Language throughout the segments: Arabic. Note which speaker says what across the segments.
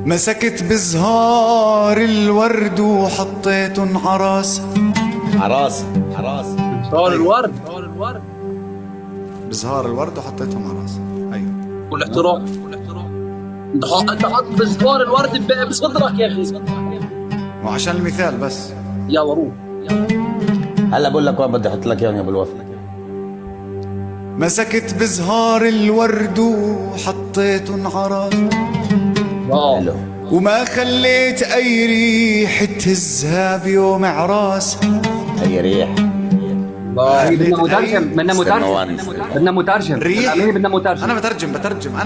Speaker 1: مسكت بزهار الورد وحطيتن عراسة.
Speaker 2: عراسة
Speaker 3: صار الورد
Speaker 1: بزهار الورد وحطيتهم عراسة. ايوه
Speaker 3: كل احترام. انت حاط بزهار الورد بصدرك يا اخي.
Speaker 1: وعشان المثال بس.
Speaker 3: يلا روح.
Speaker 2: هلا بقول لك وين بدي احط لك اياهم يا ابو الوفا.
Speaker 1: مسكت بزهار الورد وحطيتن عراسة.
Speaker 2: حلو.
Speaker 1: وما خليت اي ريح تهزها بيوم عراسة.
Speaker 2: هي ريح.
Speaker 4: بدنا مترجم بدنا مترجم
Speaker 1: ريح.
Speaker 4: بدنا مترجم.
Speaker 1: انا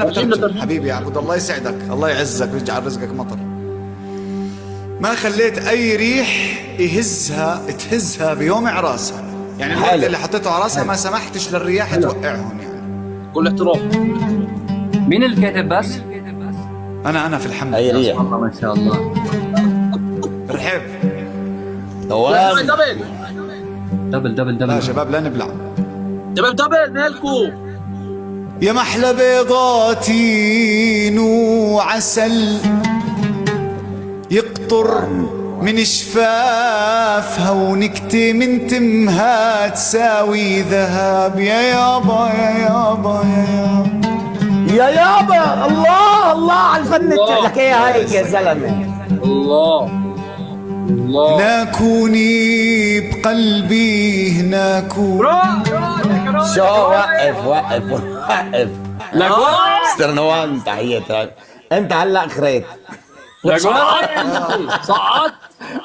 Speaker 1: بترجم حبيبي يا عبد الله يسعدك، الله يعزك ويجعل رزقك مطر. ما خليت اي ريح تهزها بيوم عراسها، يعني الوقت اللي حطيته عراسها ما سمحتش للرياح توقعهم يعني.
Speaker 3: كل احترام.
Speaker 4: مين اللي كاتب بس؟
Speaker 1: انا في الحمد
Speaker 2: هي ريح.
Speaker 4: الله ما شاء الله.
Speaker 1: رحب.
Speaker 2: نواف.
Speaker 4: دبل
Speaker 1: لا شباب لا نبلع.
Speaker 3: دبل مالكو.
Speaker 1: يا محلى بيضاتين وعسل يقطر من شفافها ونكتة من تمها تساوي ذهب. يا يابا يا يابا يا
Speaker 2: يابا الله على الفن لك ايه هيك يا زلمه.
Speaker 3: الله
Speaker 1: هناكوني بقلبي هناكوني.
Speaker 2: شو وقف استرنوان تحية. انت هلا خريت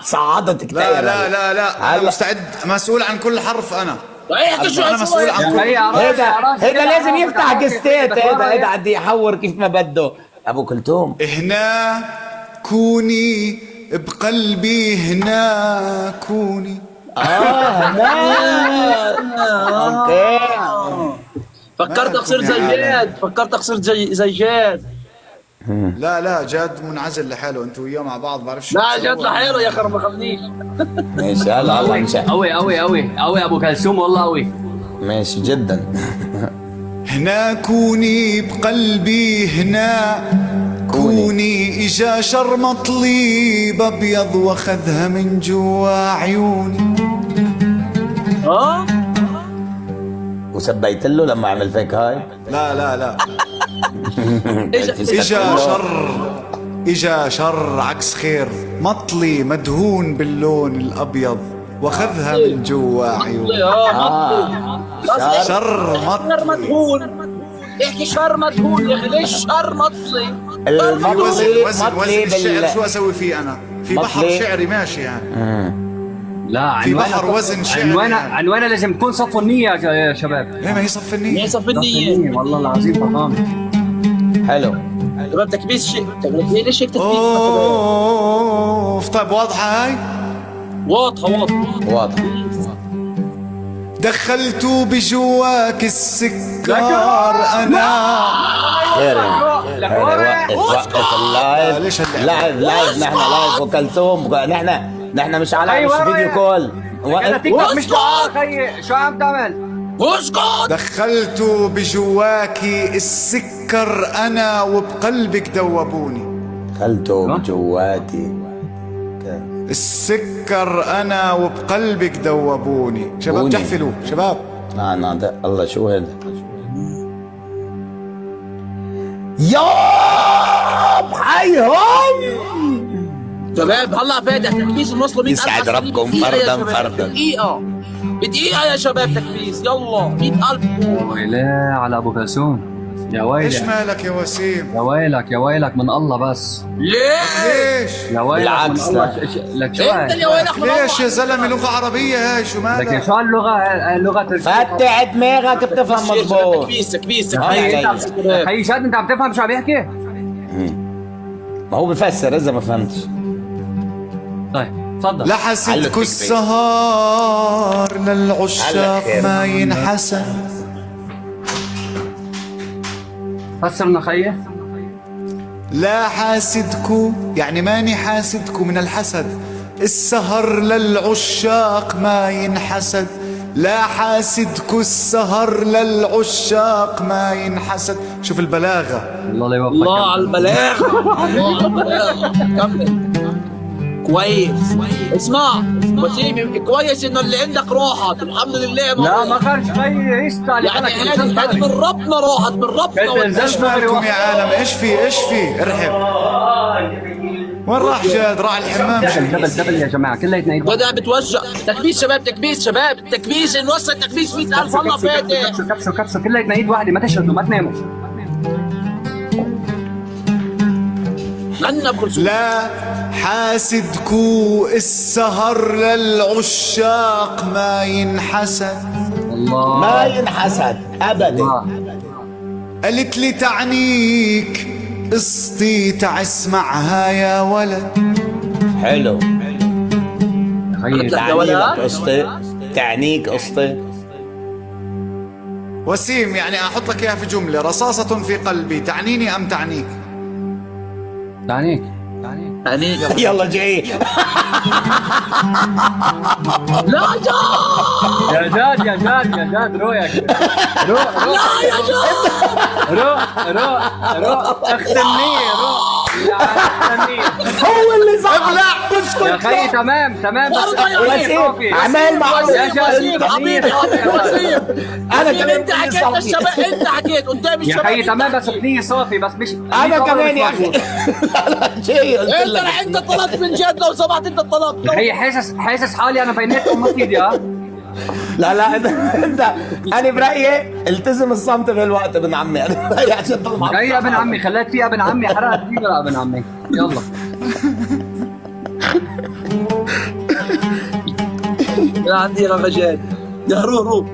Speaker 2: صعدت كتير.
Speaker 1: لا انا مستعد، مسؤول عن كل حرف. انا مسؤول عن كل.
Speaker 2: هيدا لازم يفتح قستيت. هيدا عدي يحور كيف ما بده. ابو كلثوم
Speaker 1: هنا كوني بقلبي هنا كوني.
Speaker 2: اوكي.
Speaker 3: فكرت اصير زي جاد.
Speaker 1: لا جاد منعزل لحاله، انتوا وياه مع بعض بعرفش.
Speaker 3: لا جاد لحاله يا اخي، ما خافنيش.
Speaker 2: ماشي هلا الله ان شاء الله.
Speaker 4: قوي ابو كلثوم والله قوي.
Speaker 2: ماشي جدا.
Speaker 1: هنا كوني بقلبي هنا كوني. اجا شر مطليب ابيض واخذها من جوا عيوني.
Speaker 2: وسبيت له لما عمل فيك هاي.
Speaker 1: لا اجا شر عكس خير، مطلي مدهون باللون الابيض واخذها من جوا عيوني. شر
Speaker 3: مدهون. احكي شر مدهون يا اخي، ليش شر مطلي؟
Speaker 1: وزن الشعر شو اسوي فيه انا؟ في بحر شعري ماشي يعني.
Speaker 4: لا
Speaker 1: في بحر وزن شعري.
Speaker 4: عنوانها لازم تكون صف النية يا شباب.
Speaker 1: ليه ما هي صف النية؟
Speaker 4: والله العظيم فخامة.
Speaker 2: حلو.
Speaker 3: شباب تكبيس شيء. ليش هيك تكبيس؟
Speaker 1: طيب واضحة هاي؟
Speaker 3: واضحة.
Speaker 1: دخلتوا بجواك السكر انا.
Speaker 2: وقف اللايف. لايف نحن لايف وكلثوم. نحن مش على فيديو كول.
Speaker 4: مش خيي شو عم تعمل؟
Speaker 3: اسكت.
Speaker 1: دخلتوا بجواكي السكر انا وبقلبك دوبوني.
Speaker 2: دخلتوا بجواتي
Speaker 1: السكر انا وبقلبك دوبوني. شباب جحفلوا شباب.
Speaker 2: ده الله شو هذا يا حيهم.
Speaker 3: شباب هلا فاتح تكبيس الوصلوا 100,000.
Speaker 2: يسعد ربكم فردا.
Speaker 3: بدقيقة يا شباب تكبيس. يلا 100,000.
Speaker 4: ويلاه على ابو كلثوم. يا ويلك.
Speaker 1: ايش مالك يا وسيم؟
Speaker 4: يا ويلك من الله بس.
Speaker 1: ليش؟
Speaker 4: يا ويلك
Speaker 2: بالعكس.
Speaker 4: من الله. لك شو
Speaker 3: انت يا ويلك من الله.
Speaker 1: ليش يا زلمه؟ لغه عربيه هاي، شو مالك؟
Speaker 4: لك شو اللغه تركية.
Speaker 2: فتح دماغك بتفهم مضبوط.
Speaker 3: تكبيس.
Speaker 4: خيي شاد انت عم تفهم شو عم يحكي؟
Speaker 2: ما هو بفسر اذا ما فهمتش.
Speaker 4: طيب تفضل.
Speaker 1: لحستكوا السهر للعشاق ما ينحسن.
Speaker 4: فسرنا خيي.
Speaker 1: لا حاسدكوا يعني ماني حاسدكوا من الحسد. السهر للعشاق ما ينحسد. لا حاسدكو السهر للعشاق ما ينحسد. شوف البلاغة.
Speaker 4: الله لا يوفقك.
Speaker 3: الله على البلاغة. الله على البلاغة. كمل. كويس. اسمع وسيم، كويس انه اللي عندك راحت الحمد لله.
Speaker 4: لا ما خرج خيي يستاهل.
Speaker 3: يعني هذه من ربنا راحت، من ربنا.
Speaker 1: ايش مالكم يا عالم؟ ايش في ارحب. وين راح جاد؟ راح الحمام.
Speaker 4: دبل يا جماعه كلياتنا ايد.
Speaker 3: بدأ بتوجع. تكبيس شباب، تكبيس شباب، تكبيس نوصل تكبيس 100,000 والله فاتح.
Speaker 4: كبسوا كلياتنا ايد واحده، ما تشردوا ما تناموا.
Speaker 3: غنى بكل سوء.
Speaker 1: لا حاسدكو السهر للعشاق ما ينحسد.
Speaker 4: الله
Speaker 2: ما ينحسد ابدا.
Speaker 4: الله.
Speaker 1: قالت لي تعنيك قصتي تسمعها يا ولد.
Speaker 2: حلو.
Speaker 4: خيي
Speaker 2: تعنيك قصتي، تعنيك قصتي.
Speaker 1: وسيم يعني احط لك اياها في جمله، رصاصه في قلبي تعنيني ام تعنيك؟
Speaker 4: تعنيك
Speaker 3: يعني
Speaker 2: يلا جاي.
Speaker 3: لا
Speaker 4: يا جاد روحك روح
Speaker 3: لا يا جاد.
Speaker 4: روح اختنيه روح يا اختنيه.
Speaker 2: هو اللي صح.
Speaker 4: يا خيي تمام بس
Speaker 2: وسيم عمال معروف.
Speaker 4: يا جاد
Speaker 3: حبيبي وسيم.
Speaker 2: انا كمان
Speaker 3: انت حكيت الشباب، انت حكيت قدام
Speaker 4: يا
Speaker 3: الشباب.
Speaker 4: خيي تمام بس اغنيه صافي بس مش
Speaker 2: انا كمان يا اخي. جاي قلت
Speaker 3: انت
Speaker 2: لك.
Speaker 3: رح انت طلبت من جد، لو سمحت انت طلبت.
Speaker 4: يا خيي حاسس حالي انا بيناتكم اكيد يا.
Speaker 2: لا انت انا برايي التزم الصمت بالوقت ابن عمي. انا برايي عشان تطلع.
Speaker 4: خيي يا ابن عمي خليت فيها ابن عمي حرقت فيها يا ابن عمي. يلا
Speaker 3: يا عندي رمجان يا روح.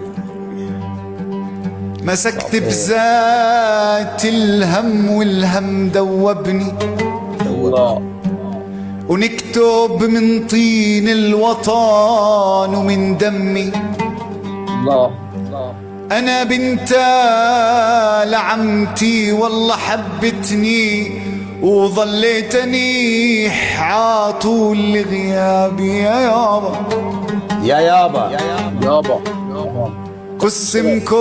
Speaker 1: مسكت بذات الهم والهم دوبني.
Speaker 3: الله.
Speaker 1: ونكتب من طين الوطن ومن دمي.
Speaker 3: الله.
Speaker 1: أنا بنت لعمتي والله حبتني وظليتني عاطول غيابي يا يابا.
Speaker 2: يا يابا.
Speaker 3: يابا
Speaker 1: قسمكم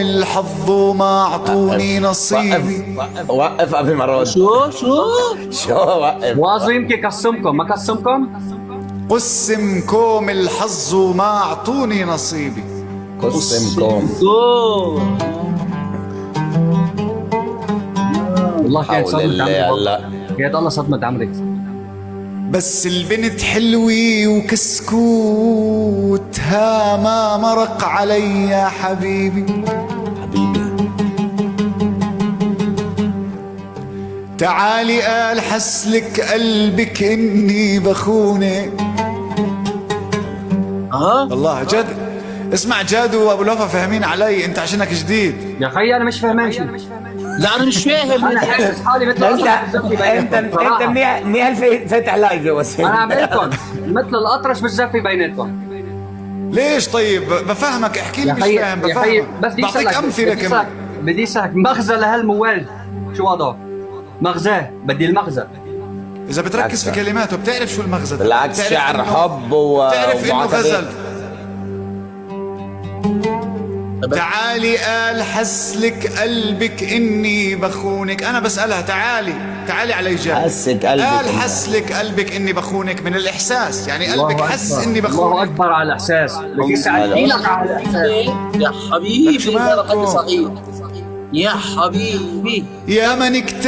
Speaker 1: الحظ وما أعطوني نصيبي.
Speaker 2: وقف قبل ما ارد.
Speaker 3: شو
Speaker 2: وقف.
Speaker 4: واظن يمكن كسمكم ما كسمكم.
Speaker 1: قسمكم الحظ وما أعطوني نصيبي.
Speaker 2: قسمكم.
Speaker 4: والله كانت
Speaker 2: حول
Speaker 4: صدمة
Speaker 2: الله.
Speaker 4: عمري.
Speaker 2: لا
Speaker 4: كانت الله صدمة عمري.
Speaker 1: بس البنت حلوة وكسكوتها ما مرق علي يا حبيبي.
Speaker 2: حبيبي.
Speaker 1: تعالي قال حسلك قلبك اني بخونك. الله جد. اسمع جاد وابو الوفا فاهمين علي، انت عشانك جديد.
Speaker 4: يا خيي انا مش فاهمان شيء.
Speaker 3: لا انا مش فاهم.
Speaker 4: انا حاسس حالي مثل
Speaker 2: انت منيح فاتح لايف يا وسيم.
Speaker 4: انا عم لكم مثل الاطرش بالزفه بيناتكم.
Speaker 1: ليش طيب؟ بفهمك، احكي لي.
Speaker 4: يا
Speaker 1: مش
Speaker 4: خيي
Speaker 1: فاهم
Speaker 4: يا خيي
Speaker 1: بفهمك.
Speaker 4: بس بدي
Speaker 1: بعطيك
Speaker 4: اسالك
Speaker 1: امثله كمان.
Speaker 4: بدي اسالك مغزى لهالموال شو وضعه؟ مغزاه بدي المغزى.
Speaker 1: اذا بتركز في كلماته بتعرف شو المغزى.
Speaker 2: بالعكس
Speaker 1: بتعرف
Speaker 2: شعر
Speaker 1: إنه-
Speaker 2: حب
Speaker 1: بتعرف انه
Speaker 2: ومعاتبة.
Speaker 1: غزل. تعالي قال حسلك قلبك اني بخونك. انا بسألها تعالي على اجابة.
Speaker 2: حسك قلبك
Speaker 1: قال
Speaker 2: إني-
Speaker 1: حسلك قلبك اني بخونك من الاحساس، يعني قلبك حس اني
Speaker 4: الله
Speaker 1: بخونك.
Speaker 4: اكبر على الاحساس. بدي ساعدينك على الاحساس.
Speaker 3: يا حبيبي
Speaker 1: شو
Speaker 3: هذا
Speaker 1: مالكم؟
Speaker 3: قد صحيح. يا حبيبي
Speaker 1: يا من اكتافك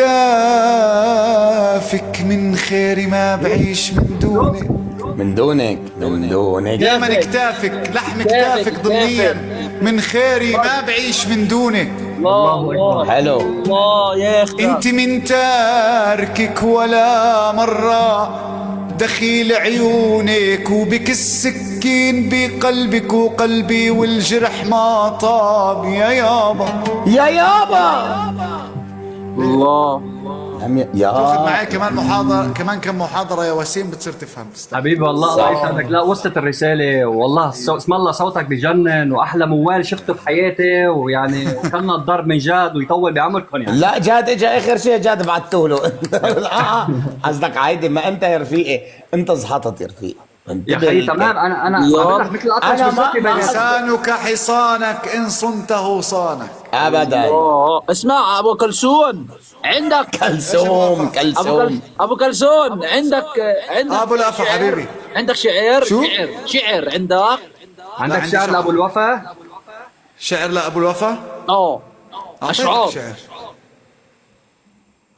Speaker 1: من خيري ما بعيش من دونك.
Speaker 2: من دونك
Speaker 1: يا من اكتافك لحم اكتافك ضمنيا من خيري ما بعيش من دونك.
Speaker 3: الله
Speaker 2: حلو.
Speaker 3: الله يا اخي.
Speaker 1: انت من تاركك ولا مرة دخيل عيونك وبك السكين بقلبك وقلبي والجرح ما طاب يا يابا.
Speaker 2: يا يابا.
Speaker 3: الله
Speaker 2: يا
Speaker 1: تاخذ معي كمان محاضرة، كمان كم محاضرة يا وسيم بتصير تفهم.
Speaker 4: حبيبي والله الله يسعدك. لا وصلت الرسالة والله اسم الله صوتك بجنن واحلى موال شفته بحياتي، ويعني كنا الضرب من جاد ويطول بعمركم يعني.
Speaker 2: لا جاد اجى اخر شيء جاد بعته له. قصدك عادي ما انت يا رفيقي، انت زحطت يا رفيقي.
Speaker 4: يا اخي تمام، انا بعمل لك مثل اطرش
Speaker 2: أنا ما-
Speaker 4: بالزكي بين
Speaker 1: لسانك حصانك إن صنته صانك.
Speaker 2: ابدا.
Speaker 3: اسمع ابو كلسون، عندك
Speaker 2: كلثوم كلثوم.
Speaker 3: ابو كلسون، عندك
Speaker 1: أبو الأفا
Speaker 3: شعر؟
Speaker 1: حبيبي.
Speaker 3: عندك شعر؟
Speaker 1: شو؟
Speaker 3: شعر عندك؟
Speaker 4: عندك
Speaker 1: عندي
Speaker 4: شعر
Speaker 1: شعر.
Speaker 4: لابو الوفا؟
Speaker 1: شعر لأبو الوفا؟
Speaker 3: اه
Speaker 1: أعطيتك
Speaker 3: اشعار.
Speaker 1: شعر.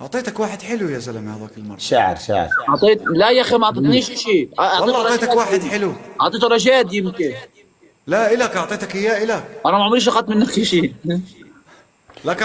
Speaker 1: أعطيتك واحد حلو يا زلمة هذاك المرة.
Speaker 2: شعر شعر.
Speaker 3: لا يا اخي ما اعطيتنيش شيء.
Speaker 1: والله أعطيتك واحد حلو.
Speaker 3: اعطيته رشاد يمكن.
Speaker 1: لا إلك، أعطيتك إياه إلك.
Speaker 3: انا ما عمري اخذت منك شيء.
Speaker 1: لك